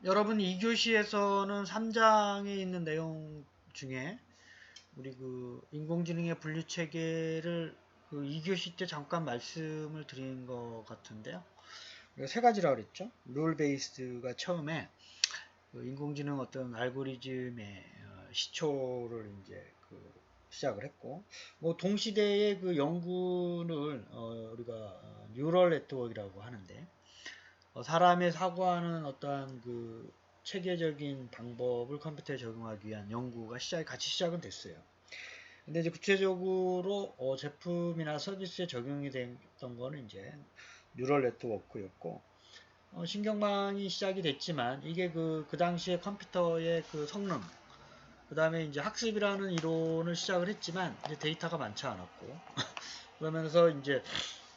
여러분 2교시에서는 3장에 있는 내용 중에 우리 그 인공지능의 분류체계를 그 2교시 때 잠깐 말씀을 드린 것 같은데요. 세 가지라고 그랬죠. 룰 베이스드가 처음에 그 인공지능 어떤 알고리즘의 시초를 이제 그 시작을 했고, 뭐 동시대의 그 연구를 우리가 뉴럴 네트워크라고 하는데, 사람의 사고하는 어떠한 그 체계적인 방법을 컴퓨터에 적용하기 위한 연구가 같이 시작은 됐어요. 근데 이제 구체적으로 제품이나 서비스에 적용이 됐던 거는 이제 뉴럴 네트워크였고, 신경망이 시작이 됐지만 이게 그 당시에 컴퓨터의 그 성능, 그 다음에 이제 학습이라는 이론을 시작을 했지만 이제 데이터가 많지 않았고 그러면서 이제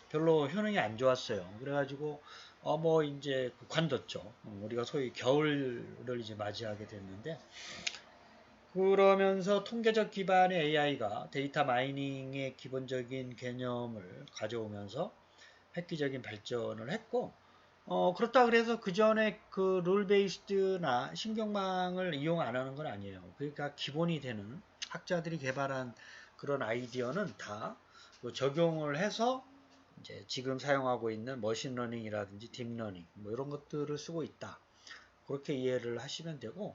별로 효능이 안 좋았어요. 그래가지고 뭐 이제 관뒀죠. 우리가 소위 겨울을 이제 맞이하게 됐는데, 그러면서 통계적 기반의 AI가 데이터 마이닝의 기본적인 개념을 가져오면서 획기적인 발전을 했고, 그렇다 그래서 그 전에 그 룰 베이스드나 신경망을 이용 안 하는 건 아니에요. 그러니까 기본이 되는 학자들이 개발한 그런 아이디어는 다 적용을 해서 이제 지금 사용하고 있는 머신러닝이라든지 딥러닝 뭐 이런 것들을 쓰고 있다. 그렇게 이해를 하시면 되고,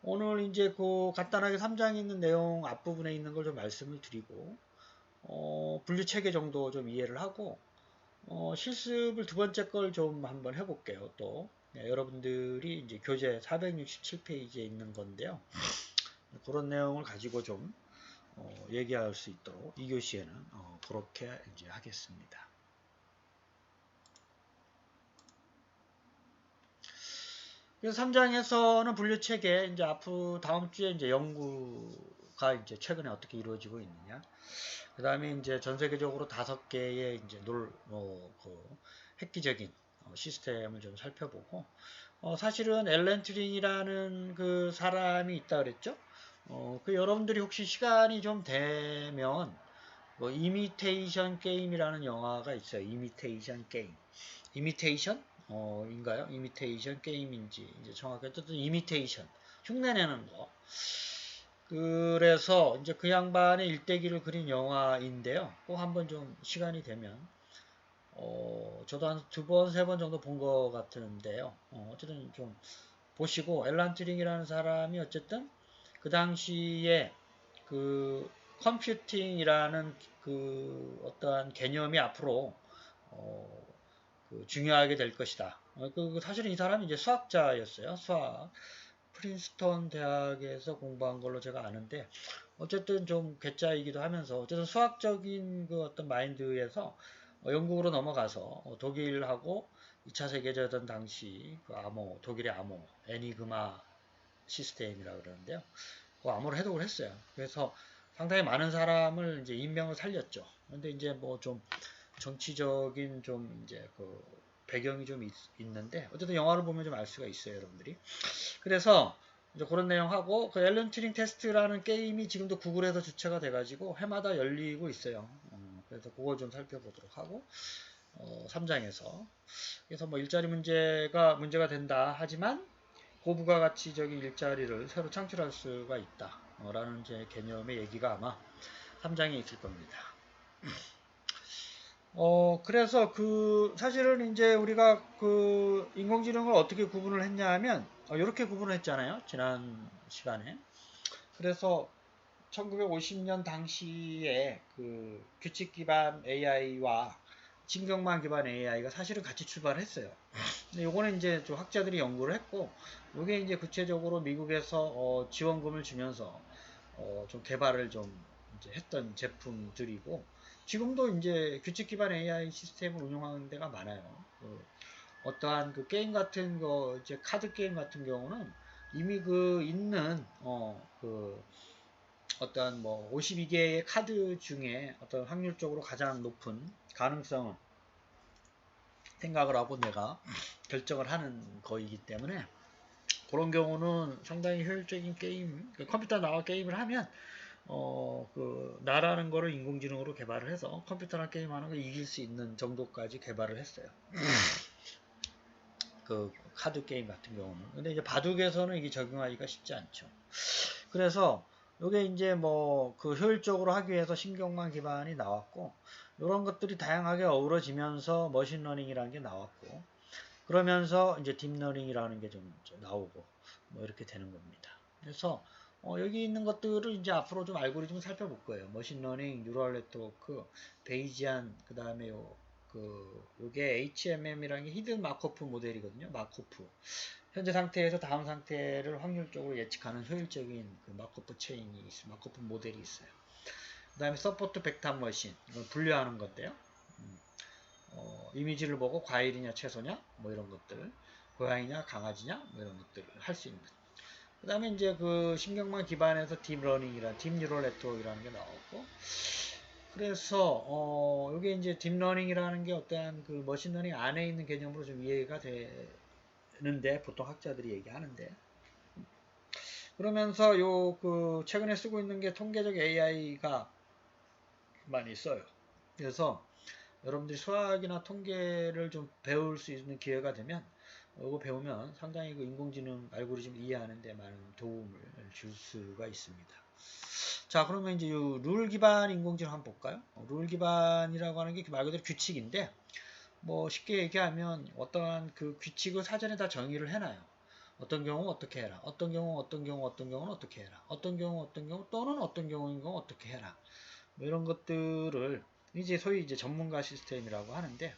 오늘 이제 그 간단하게 3장에 있는 내용 앞부분에 있는 걸 좀 말씀을 드리고, 분류 체계 정도 좀 이해를 하고, 실습을 두 번째 걸 좀 한번 해볼게요. 또 여러분들이 이제 교재 467페이지에 있는 건데요. 그런 내용을 가지고 좀 얘기할 수 있도록 2교시에는 그렇게 이제 하겠습니다. 그래서 3장에서는 분류 체계, 이제 앞으로 다음 주에 이제 연구가 이제 최근에 어떻게 이루어지고 있느냐. 그 다음에 이제 전 세계적으로 5개의 이제 그 획기적인 시스템을 좀 살펴보고, 사실은 앨런 튜링이라는 그 사람이 있다 그랬죠. 그 여러분들이 혹시 시간이 좀 되면 뭐 이미테이션 게임이라는 영화가 있어요. 이미테이션 게임. 이미테이션? 인가요? 이미테이션 게임인지 이제 정확하게 어쨌든 이미테이션. 흉내내는 거. 그래서 이제 그 양반의 일대기를 그린 영화인데요. 꼭 한번 좀 시간이 되면 저도 한 2번, 3번 정도 본 것 같은데요. 어쨌든 좀 보시고, 앨런 튜링이라는 사람이 어쨌든 그 당시에 그 컴퓨팅이라는 그 어떠한 개념이 앞으로 그 중요하게 될 것이다. 사실은 이 사람이 이제 수학자였어요. 수학. 프린스턴 대학에서 공부한 걸로 제가 아는데, 어쨌든 좀 괴짜이기도 하면서 어쨌든 수학적인 그 어떤 마인드에서 영국으로 넘어가서 독일하고 2차 세계대전 당시 그 독일의 애니그마 시스템이라고 그러는데요. 그 암호를 해독을 했어요. 그래서 상당히 많은 사람을 이제 인명을 살렸죠. 근데 이제 뭐 좀 정치적인 좀 이제 그 배경이 좀 있는데, 어쨌든 영화를 보면 좀 알 수가 있어요, 여러분들이. 그래서 이제 그런 내용하고, 그 앨런 튜링 테스트라는 게임이 지금도 구글에서 주체가 돼가지고 해마다 열리고 있어요. 그래서 그거 좀 살펴보도록 하고, 3장에서. 그래서 뭐 일자리 문제가 된다 하지만 고부가 가치적인 일자리를 새로 창출할 수가 있다. 라는 제 개념의 얘기가 아마 3장에 있을 겁니다. 그래서 사실은 이제 우리가 그 인공지능을 어떻게 구분을 했냐 하면, 이렇게 구분을 했잖아요. 지난 시간에. 그래서 1950년 당시에 그 규칙 기반 AI와 신경망 기반 AI가 사실은 같이 출발했어요. 근데 요거는 이제 좀 학자들이 연구를 했고, 요게 이제 구체적으로 미국에서 지원금을 주면서 좀 개발을 좀 이제 했던 제품들이고, 지금도 이제 규칙 기반 AI 시스템을 운영하는 데가 많아요. 어떠한 그 게임 같은 거, 이제 카드 게임 같은 경우는 이미 그 있는 어떤 뭐 52개의 카드 중에 어떤 확률적으로 가장 높은 가능성을 생각을 하고 내가 결정을 하는 거이기 때문에, 그런 경우는 상당히 효율적인 게임, 컴퓨터 나와 게임을 하면 나라는 거를 인공지능으로 개발을 해서 컴퓨터나 게임하는 걸 이길 수 있는 정도까지 개발을 했어요. 그 카드 게임 같은 경우는. 근데 이제 바둑에서는 이게 적용하기가 쉽지 않죠. 그래서 이게 이제 뭐 그 효율적으로 하기 위해서 신경망 기반이 나왔고, 이런 것들이 다양하게 어우러지면서 머신러닝이라는 게 나왔고, 그러면서 이제 딥러닝이라는 게 좀 나오고 뭐 이렇게 되는 겁니다. 그래서 여기 있는 것들을 이제 앞으로 좀 알고리즘을 살펴볼 거예요. 머신러닝, 뉴럴 네트워크, 베이지안, 그 다음에 요게 HMM이라는 게 히든 마코프 모델이거든요. 마코프. 현재 상태에서 다음 상태를 확률적으로 예측하는 효율적인 그 마코프 체인이 있어요. 마코프 모델이 있어요. 그 다음에 서포트 벡터 머신, 이걸 분류하는 건데요. 이미지를 보고 과일이냐 채소냐 뭐 이런 것들, 고양이냐 강아지냐 뭐 이런 것들을 할 수 있는. 그 다음에 이제 그 신경망 기반에서 딥러닝이란 딥 뉴럴 네트워크라는 게 나오고, 그래서 이게 이제 딥러닝이라는 게 어떠한 그 머신러닝 안에 있는 개념으로 좀 이해가 되는데, 보통 학자들이 얘기하는데, 그러면서 요 그 최근에 쓰고 있는 게 통계적 AI가 많이 써요. 그래서 여러분들이 수학이나 통계를 좀 배울 수 있는 기회가 되면 이거 배우면 상당히 그 인공지능 알고리즘 이해하는 데 많은 도움을 줄 수가 있습니다. 자, 그러면 이제 룰 기반 인공지능 한번 볼까요? 룰 기반이라고 하는 게 말 그대로 규칙인데, 뭐 쉽게 얘기하면 어떠한 그 규칙을 사전에 다 정의를 해놔요. 어떤 경우 어떻게 해라. 어떤 경우 어떤 경우 어떤 경우는 어떻게 해라. 어떤 경우 어떤 경우 또는 어떤 경우인 경우 어떻게 해라. 뭐 이런 것들을 이제 소위 이제 전문가 시스템이라고 하는데,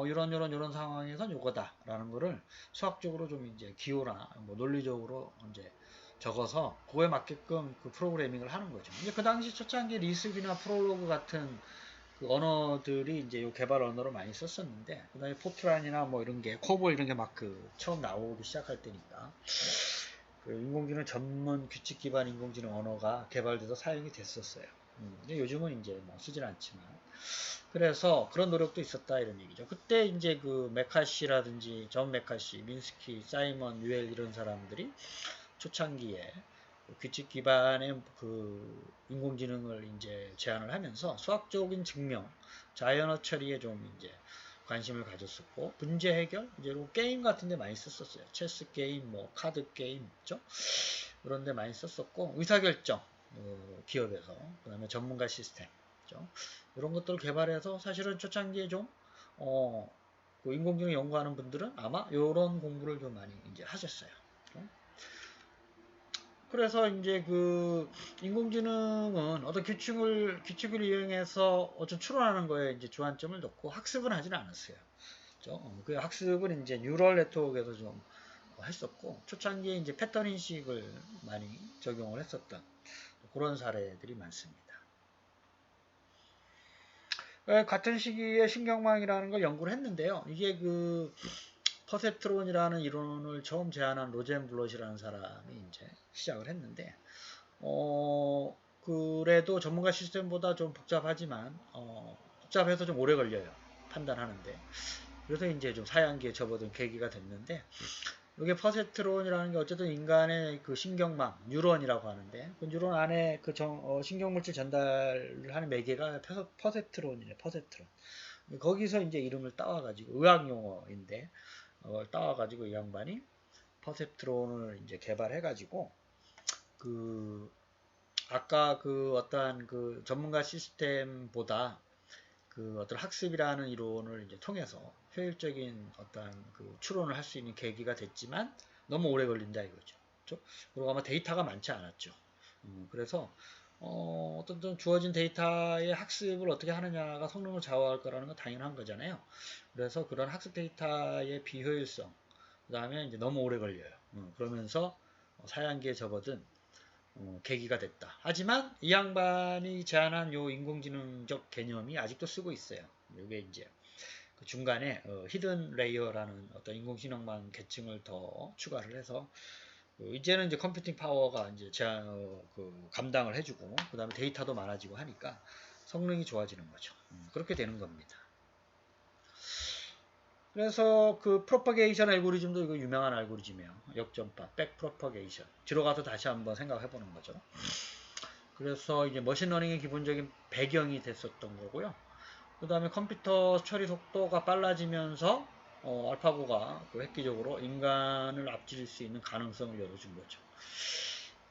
이런 상황에선 요거다라는 거를 수학적으로 좀 이제 기호나 뭐 논리적으로 이제 적어서 그거에 맞게끔 그 프로그래밍을 하는 거죠. 이제 그 당시 초창기 리스비나 프롤로그 같은 그 언어들이 이제 요 개발 언어로 많이 썼었는데, 그 다음에 포트란이나 뭐 이런 게 코볼 이런 게 막 그 처음 나오기 시작할 때니까 그 인공지능 전문 규칙 기반 인공지능 언어가 개발돼서 사용이 됐었어요. 근데 요즘은 이제 뭐 쓰진 않지만, 그래서 그런 노력도 있었다 이런 얘기죠. 그때 이제 그 메카시라든지 존 메카시, 민스키, 사이먼, 유엘 이런 사람들이 초창기에 규칙 기반의 그 인공지능을 이제 제안을 하면서 수학적인 증명, 자연어 처리에 좀 이제 관심을 가졌었고, 문제 해결, 이제 게임 같은 데 많이 썼었어요. 체스 게임, 뭐 카드 게임, 있죠? 그런 데 많이 썼었고, 의사결정, 기업에서, 그 다음에 전문가 시스템, 있죠? 이런 것들을 개발해서 사실은 초창기에 좀, 그 인공지능 연구하는 분들은 아마 이런 공부를 좀 많이 이제 하셨어요. 그래서 이제 그 인공지능은 어떤 규칙을 이용해서 어떤 추론하는 거에 이제 주안점을 놓고 학습은 하진 않았어요. 그렇죠? 그 학습은 이제 뉴럴 네트워크에서 좀 했었고, 초창기에 이제 패턴 인식을 많이 적용을 했었던 그런 사례들이 많습니다. 같은 시기에 신경망이라는 걸 연구를 했는데요. 이게 그 퍼셉트론이라는 이론을 처음 제안한 로젠 블럿이라는 사람이 이제 시작을 했는데, 그래도 전문가 시스템보다 좀 복잡하지만, 복잡해서 좀 오래 걸려요. 판단하는데. 그래서 이제 좀 사양기에 접어든 계기가 됐는데, 이게 퍼셉트론이라는 게 어쨌든 인간의 그 신경망, 뉴런이라고 하는데, 그 뉴런 안에 그 신경물질 전달을 하는 매개가 퍼셉트론이에요. 퍼셉트론. 거기서 이제 이름을 따와가지고, 의학용어인데, 따와가지고 이 양반이 퍼셉트론을 이제 개발해가지고, 그, 아까 그 어떠한 그 전문가 시스템보다 그 어떤 학습이라는 이론을 이제 통해서 효율적인 어떠한 그 추론을 할 수 있는 계기가 됐지만 너무 오래 걸린다 이거죠. 그렇죠? 그리고 아마 데이터가 많지 않았죠. 그래서 어떤 주어진 데이터의 학습을 어떻게 하느냐가 성능을 좌우할 거라는 건 당연한 거잖아요. 그래서 그런 학습 데이터의 비효율성, 그 다음에 이제 너무 오래 걸려요. 그러면서 사양기에 접어든 계기가 됐다. 하지만 이 양반이 제안한 요 인공지능적 개념이 아직도 쓰고 있어요. 이게 이제 그 중간에 히든 레이어라는 어떤 인공지능망 계층을 더 추가를 해서 이제는 이제 컴퓨팅 파워가 이제 그 감당을 해주고, 그 다음에 데이터도 많아지고 하니까 성능이 좋아지는 거죠. 그렇게 되는 겁니다. 그래서 그 프로퍼게이션 알고리즘도 이거 유명한 알고리즘이에요. 역전파, 백 프로퍼게이션. 들어가서 다시 한번 생각해 보는 거죠. 그래서 이제 머신러닝의 기본적인 배경이 됐었던 거고요. 그 다음에 컴퓨터 처리 속도가 빨라지면서 알파고가 그 획기적으로 인간을 앞질 수 있는 가능성을 열어준 거죠.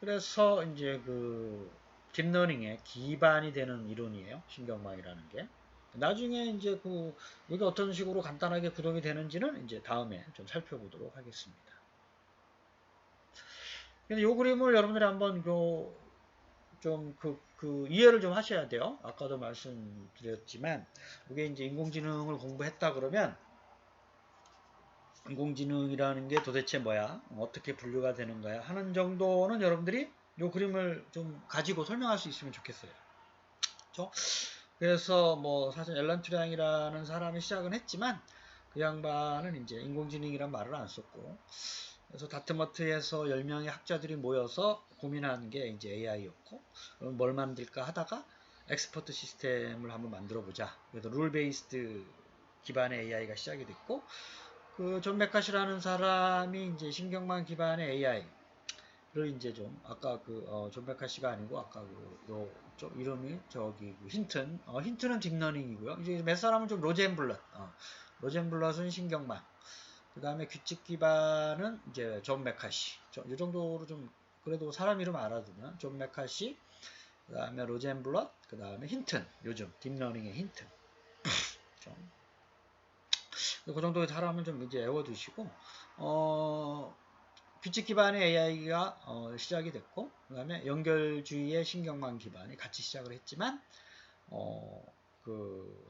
그래서 이제 그 딥러닝의 기반이 되는 이론이에요. 신경망이라는 게. 나중에 이제 그 이게 어떤 식으로 간단하게 구동이 되는지는 이제 다음에 좀 살펴보도록 하겠습니다. 근데 이 그림을 여러분들이 한번 그 이해를 좀 하셔야 돼요. 아까도 말씀드렸지만 이게 이제 인공지능을 공부했다 그러면 인공지능이라는 게 도대체 뭐야? 어떻게 분류가 되는 거야? 하는 정도는 여러분들이 이 그림을 좀 가지고 설명할 수 있으면 좋겠어요. 그렇죠? 그래서 뭐 사실 앨런 튜링이라는 사람이 시작은 했지만 그 양반은 이제 인공지능이란 말을 안 썼고 그래서 다트머트에서 10명의 학자들이 모여서 고민한 게 이제 AI였고 그럼 뭘 만들까 하다가 엑스퍼트 시스템을 한번 만들어 보자. 그래서 룰 베이스드 기반의 AI가 시작이 됐고 그 존 메카시라는 사람이 이제 신경망 기반의 AI를 이제 좀 아까 존 메카시가 아니고 아까 이름이 저기 힌트는 딥러닝이고요. 이제 몇 사람은 좀 로젠블럿, 로젠블럿은 신경망. 그 다음에 규칙 기반은 이제 존 메카시. 이 정도로 좀 그래도 사람 이름 알아두면 존 메카시, 그 다음에 로젠블럿, 그 다음에 힌튼. 요즘 딥러닝의 힌튼. 그 정도의 사람은 좀 이제 외워두시고 규칙 기반의 AI가 시작이 됐고 그 다음에 연결주의의 신경망 기반이 같이 시작을 했지만 그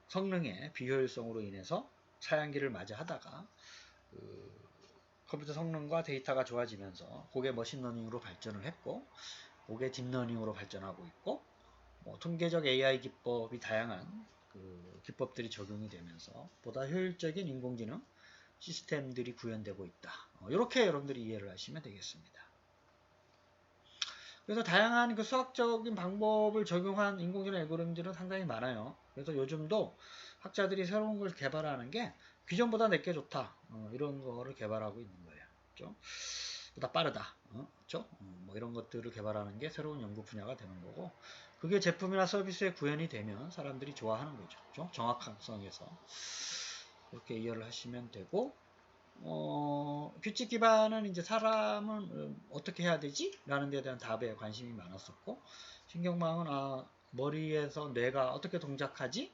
성능의 비효율성으로 인해서 사양기를 맞이 하다가 그 컴퓨터 성능과 데이터가 좋아지면서 그게 머신러닝으로 발전을 했고 그게 딥러닝으로 발전하고 있고 뭐 통계적 AI 기법이 다양한 그 기법들이 적용이 되면서 보다 효율적인 인공지능 시스템들이 구현되고 있다. 이렇게 여러분들이 이해를 하시면 되겠습니다. 그래서 다양한 그 수학적인 방법을 적용한 인공지능 알고리즘들은 상당히 많아요. 그래서 요즘도 학자들이 새로운 걸 개발하는 게 기존보다 내게 좋다. 이런 거를 개발하고 있는 거예요. 그렇죠? 보다 빠르다. 그렇죠? 뭐 이런 것들을 개발하는 게 새로운 연구 분야가 되는 거고 그게 제품이나 서비스에 구현이 되면 사람들이 좋아하는 거죠. 그렇죠? 정확성에서 이렇게 이해를 하시면 되고 규칙 기반은 이제 사람은 어떻게 해야 되지? 라는 데 대한 답에 관심이 많았었고 신경망은 머리에서 뇌가 어떻게 동작하지?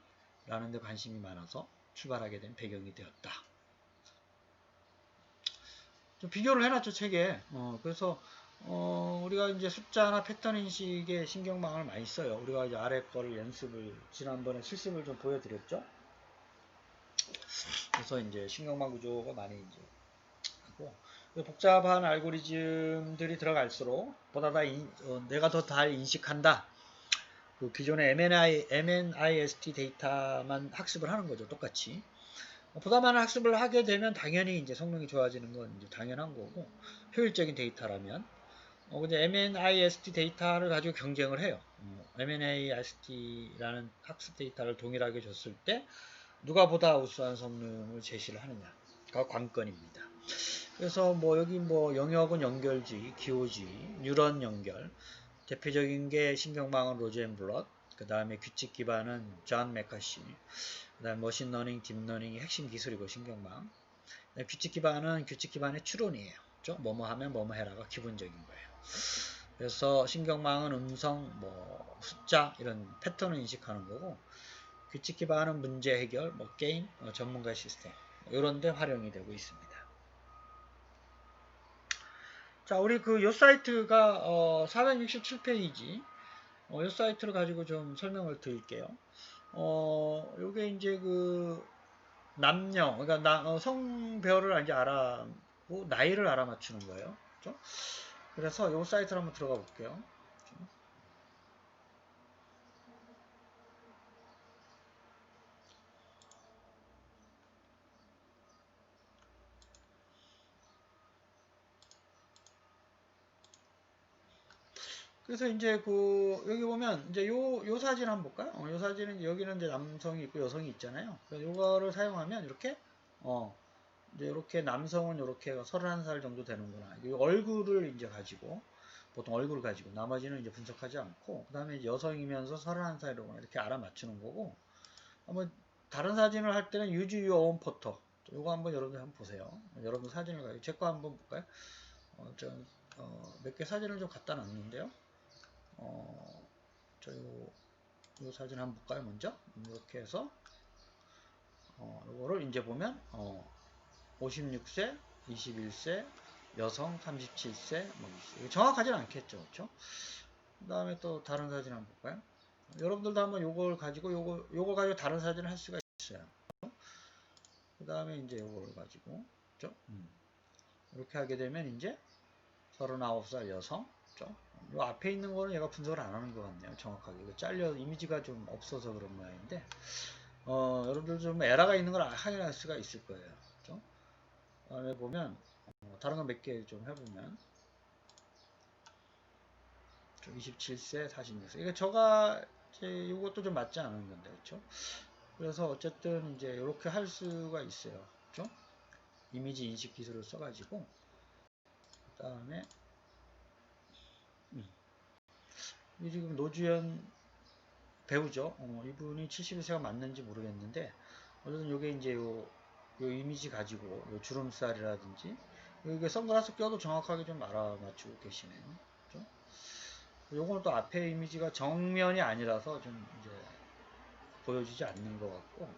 라는 데 관심이 많아서 출발하게 된 배경이 되었다. 좀 비교를 해놨죠 책에. 그래서 우리가 이제 숫자나 패턴 인식의 신경망을 많이 써요. 우리가 이제 아래 거를 연습을 지난번에 실습을 좀 보여드렸죠. 그래서 이제 신경망 구조가 많이 이제 하고 복잡한 알고리즘들이 들어갈수록 보다 내가 더 잘 인식한다. 그 기존의 MNIST 데이터만 학습을 하는 거죠. 똑같이. 보다 많은 학습을 하게 되면 당연히 이제 성능이 좋아지는 건 이제 당연한 거고 효율적인 데이터라면 근데 MNIST 데이터를 가지고 경쟁을 해요. MNIST라는 학습 데이터를 동일하게 줬을 때 누가 보다 우수한 성능을 제시를 하느냐가 관건입니다. 그래서 뭐 여기 뭐 영역은 연결주의, 기호주의, 뉴런 연결, 대표적인 게 신경망은 로젠블럿, 그 다음에 규칙 기반은 존 메카시, 그 다음에 머신러닝, 딥러닝이 핵심 기술이고 신경망. 규칙 기반은 규칙 기반의 추론이에요. 그렇죠? 뭐뭐 하면 뭐뭐 해라가 기본적인 거예요. 그래서 신경망은 음성, 뭐 숫자 이런 패턴을 인식하는 거고 규칙 기반은 문제 해결, 뭐 게임, 전문가 시스템 이런 데 활용이 되고 있습니다. 자, 우리 요 사이트가 467페이지 요 사이트를 가지고 좀 설명을 드릴게요. 요게 이제 남녀, 그러니까 성별을 이제 알아보고 나이를 알아맞추는 거예요. 그렇죠? 그래서 요 사이트를 한번 들어가 볼게요. 그래서 이제 여기 보면 이제 요 사진 한번 볼까요? 요 사진은 여기는 이제 남성이 있고 여성이 있잖아요. 그래서 요거를 사용하면 이렇게 이제 이렇게 남성은 이렇게 31살 정도 되는구나. 얼굴을 이제 가지고 보통 얼굴을 가지고 나머지는 이제 분석하지 않고 그 다음에 여성이면서 31살이구나 이렇게 알아맞추는 거고 한번 다른 사진을 할 때는 use your own photo 요거 한번 여러분들 한번 보세요. 여러분들 사진을 가지고 제 거 한번 볼까요? 몇 개 사진을 좀 갖다 놨는데요. 요 사진 한번 볼까요? 먼저 이렇게 해서 요거를 이제 보면 56세, 21세, 여성 37세, 뭐 정확하진 않겠죠, 그렇죠? 그 다음에 또 다른 사진 한번 볼까요? 여러분들도 한번 요걸 가지고 요걸 가지고 다른 사진을 할 수가 있어요. 그 다음에 이제 요걸 가지고, 그렇죠? 이렇게 하게 되면 이제 39살 여성, 그렇죠? 요 앞에 있는 거는 얘가 분석을 안 하는 것 같네요, 정확하게. 이거 잘려 이미지가 좀 없어서 그런 모양인데, 여러분들 좀 에러가 있는 걸 확인할 수가 있을 거예요, 그렇죠? 다음에 보면 다른 거 몇 개 좀 해보면 27세, 46세. 이게 저가 이제 이것도 좀 맞지 않은 건데, 그렇죠? 그래서 어쨌든 이제 이렇게 할 수가 있어요, 그렇죠? 이미지 인식 기술을 써가지고 그 다음에 이 지금 노주현 배우죠. 이분이 71세가 맞는지 모르겠는데 어쨌든 요게 이제 요 이미지 가지고 요 주름살이라든지 이게 선글라스 껴도 정확하게 좀 알아맞추고 계시네요. 그렇죠? 요거는 또 앞에 이미지가 정면이 아니라서 좀 이제 보여지지 않는 것 같고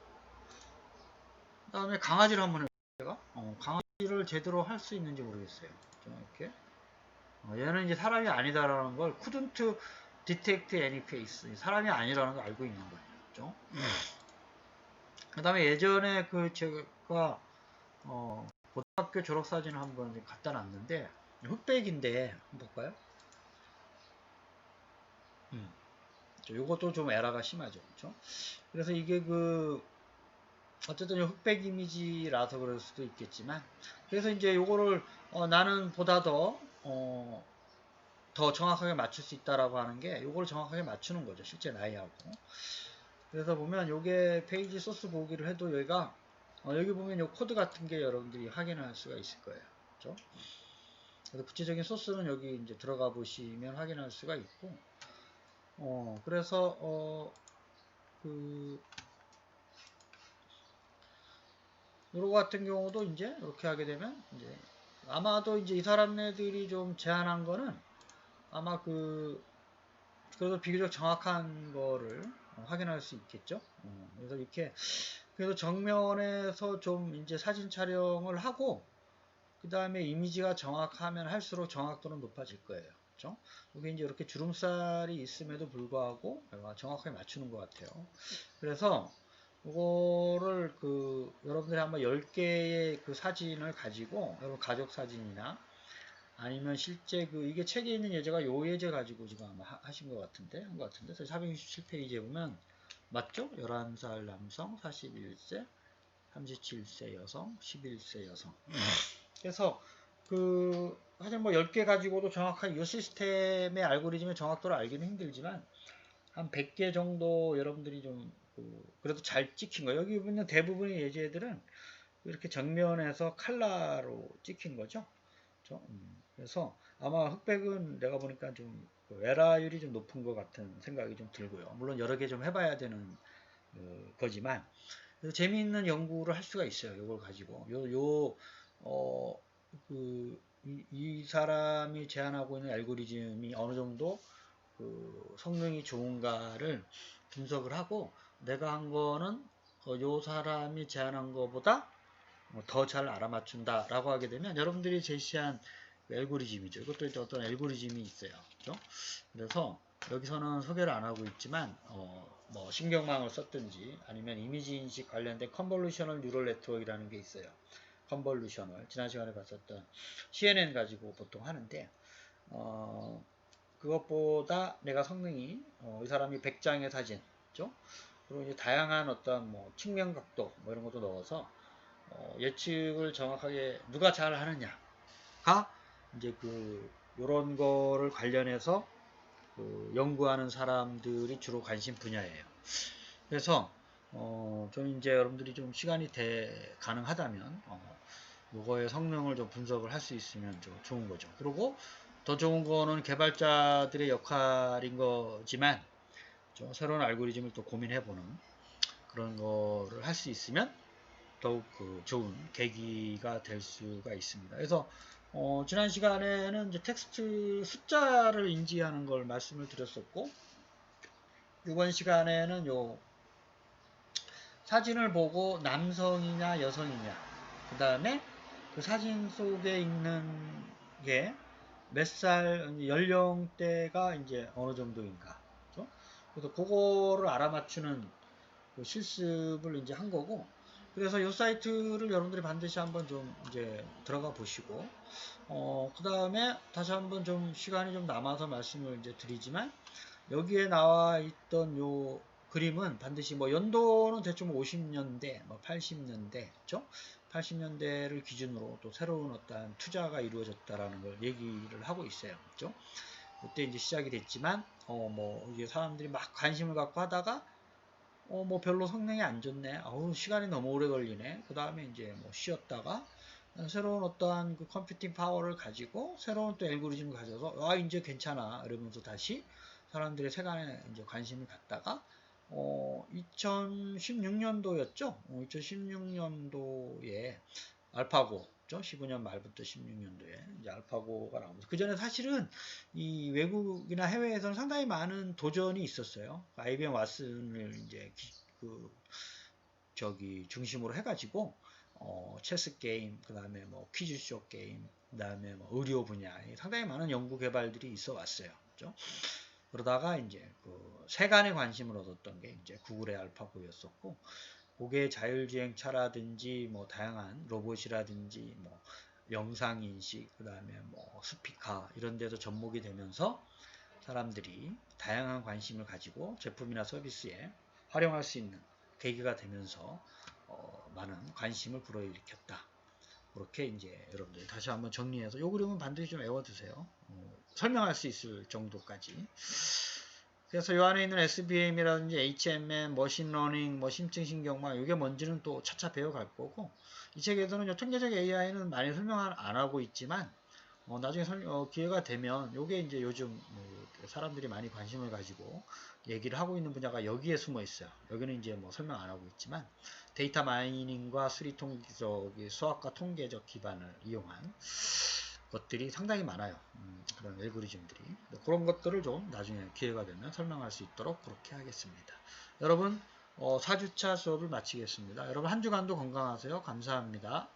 그 다음에 강아지를 한번 해볼게요. 강아지를 제대로 할 수 있는지 모르겠어요. 좀 이렇게 얘는 이제 사람이 아니다라는 걸 couldn't detect any face 사람이 아니라는 걸 알고 있는 거예요. 그렇죠? 그 다음에 예전에 그 제가 고등학교 졸업 사진을 한번 갖다 놨는데 흑백인데 한번 볼까요? 요것도 좀 에러가 심하죠. 그렇죠? 그래서 이게 어쨌든 흑백 이미지라서 그럴 수도 있겠지만 그래서 이제 요거를 나는 보다 더 정확하게 맞출 수 있다라고 하는 게 요거를 정확하게 맞추는 거죠. 실제 나이하고. 그래서 보면 요게 페이지 소스 보기를 해도 여기가 여기 보면 요 코드 같은 게 여러분들이 확인할 수가 있을 거예요. 그렇죠? 그래서 구체적인 소스는 여기 이제 들어가 보시면 확인할 수가 있고 그래서 요거 같은 경우도 이제 이렇게 하게 되면 이제 아마도 이제 이 사람네들이 좀 제안한 거는 아마 그래도 비교적 정확한 거를 확인할 수 있겠죠. 그래서 이렇게 그래서 정면에서 좀 이제 사진 촬영을 하고 그 다음에 이미지가 정확하면 할수록 정확도는 높아질 거예요. 그렇죠? 이게 이제 이렇게 주름살이 있음에도 불구하고 정확하게 맞추는 것 같아요. 그래서 이거를 여러분들이 한번 10개의 그 사진을 가지고 여러분 가족 사진이나 아니면 실제 이게 책에 있는 예제가 요 예제 가지고 지금 아마 하신 것 같은데 한 것 같은데 467페이지에 보면 맞죠? 11살 남성 41세 37세 여성 11세 여성 그래서 사실 뭐 10개 가지고도 정확한 이 시스템의 알고리즘의 정확도를 알기는 힘들지만 한 100개 정도 여러분들이 좀 그래도 잘 찍힌 거예요. 여기 보면 대부분의 예제들은 이렇게 정면에서 칼라로 찍힌 거죠. 그렇죠? 그래서 아마 흑백은 내가 보니까 좀 에러율이 좀 높은 것 같은 생각이 좀 들고요. 물론 여러 개 좀 해봐야 되는 거지만 재미있는 연구를 할 수가 있어요. 이걸 가지고 이 사람이 제안하고 있는 알고리즘이 어느 정도 성능이 좋은가를 분석을 하고 내가 한 거는 요 사람이 제안한 것보다 더 잘 알아맞춘다 라고 하게 되면 여러분들이 제시한 알고리즘이죠. 이것도 이제 어떤 알고리즘이 있어요. 그렇죠? 그래서 여기서는 소개를 안 하고 있지만 뭐 신경망을 썼든지 아니면 이미지 인식 관련된 컨볼루셔널 뉴럴 네트워크라는 게 있어요. 컨볼루셔널 지난 시간에 봤었던 CNN 가지고 보통 하는데 그것보다 내가 성능이 이 사람이 100장의 사진 그렇죠? 그리고 이제 다양한 어떤 뭐 측면 각도 뭐 이런 것도 넣어서 예측을 정확하게 누가 잘 하느냐가 이제 요런 거를 관련해서 연구하는 사람들이 주로 관심 분야예요. 그래서 좀 이제 여러분들이 좀 시간이 가능하다면 요거의 성능을 좀 분석을 할 수 있으면 좀 좋은 거죠. 그리고 더 좋은 거는 개발자들의 역할인 거지만 좀 새로운 알고리즘을 또 고민해보는 그런 거를 할 수 있으면 더욱 그 좋은 계기가 될 수가 있습니다. 그래서 지난 시간에는 이제 텍스트 숫자를 인지하는 걸 말씀을 드렸었고, 이번 시간에는 요 사진을 보고 남성이냐 여성이냐, 그 다음에 그 사진 속에 있는 게 몇 살 연령대가 이제 어느 정도인가, 그렇죠? 그래서 그거를 알아맞추는 그 실습을 이제 한 거고, 그래서 이 사이트를 여러분들이 반드시 한번 좀 이제 들어가 보시고, 그 다음에 다시 한번 좀 시간이 좀 남아서 말씀을 이제 드리지만, 여기에 나와 있던 요 그림은 반드시 뭐 연도는 대충 50년대, 뭐 80년대, 그죠? 80년대를 기준으로 또 새로운 어떤 투자가 이루어졌다라는 걸 얘기를 하고 있어요. 그죠? 그때 이제 시작이 됐지만, 뭐, 이게 사람들이 막 관심을 갖고 하다가, 뭐 별로 성능이 안 좋네. 아우, 시간이 너무 오래 걸리네. 그 다음에 이제 뭐 쉬었다가, 새로운 어떠한 그 컴퓨팅 파워를 가지고, 새로운 또 알고리즘을 가져서, 아, 이제 괜찮아. 이러면서 다시 사람들의 세간에 이제 관심을 갖다가, 2016년도였죠? 2016년도에 알파고, 15년 말부터 16년도에 이제 알파고가 나오면서, 그 전에 사실은 이 외국이나 해외에서는 상당히 많은 도전이 있었어요. IBM 왓슨을 이제 그 저기 중심으로 해가지고 체스 게임, 그 다음에 뭐 퀴즈쇼 게임, 그 다음에 뭐 의료 분야에 상당히 많은 연구 개발들이 있어 왔어요. 그죠? 그러다가 이제 그 세간의 관심을 얻었던 게 이제 구글의 알파고였었고, 그게 자율주행차라든지 뭐 다양한 로봇이라든지 뭐 영상인식, 그 다음에 뭐 스피커 이런 데도 접목이 되면서 사람들이 다양한 관심을 가지고 제품이나 서비스에 활용할 수 있는 계기가 되면서 많은 관심을 불어일으켰다. 그렇게 이제 여러분들 다시 한번 정리해서 요 그림은 반드시 좀 외워두세요. 설명할 수 있을 정도까지. 그래서 이 안에 있는 SVM이라든지 HMM, 머신러닝, 뭐 심층신경망 이게 뭔지는 또 차차 배워갈 거고, 이 책에서는 통계적 AI는 많이 설명을 안 하고 있지만 나중에 기회가 되면 요게 이제 요즘 뭐 사람들이 많이 관심을 가지고 얘기를 하고 있는 분야가 여기에 숨어 있어요. 여기는 이제 뭐 설명 안 하고 있지만 데이터 마이닝과 수학과 통계적 기반을 이용한 것들이 상당히 많아요. 그런 알고리즘들이. 그런 것들을 좀 나중에 기회가 되면 설명할 수 있도록 그렇게 하겠습니다. 여러분 4주차 수업을 마치겠습니다. 여러분 한 주간도 건강하세요. 감사합니다.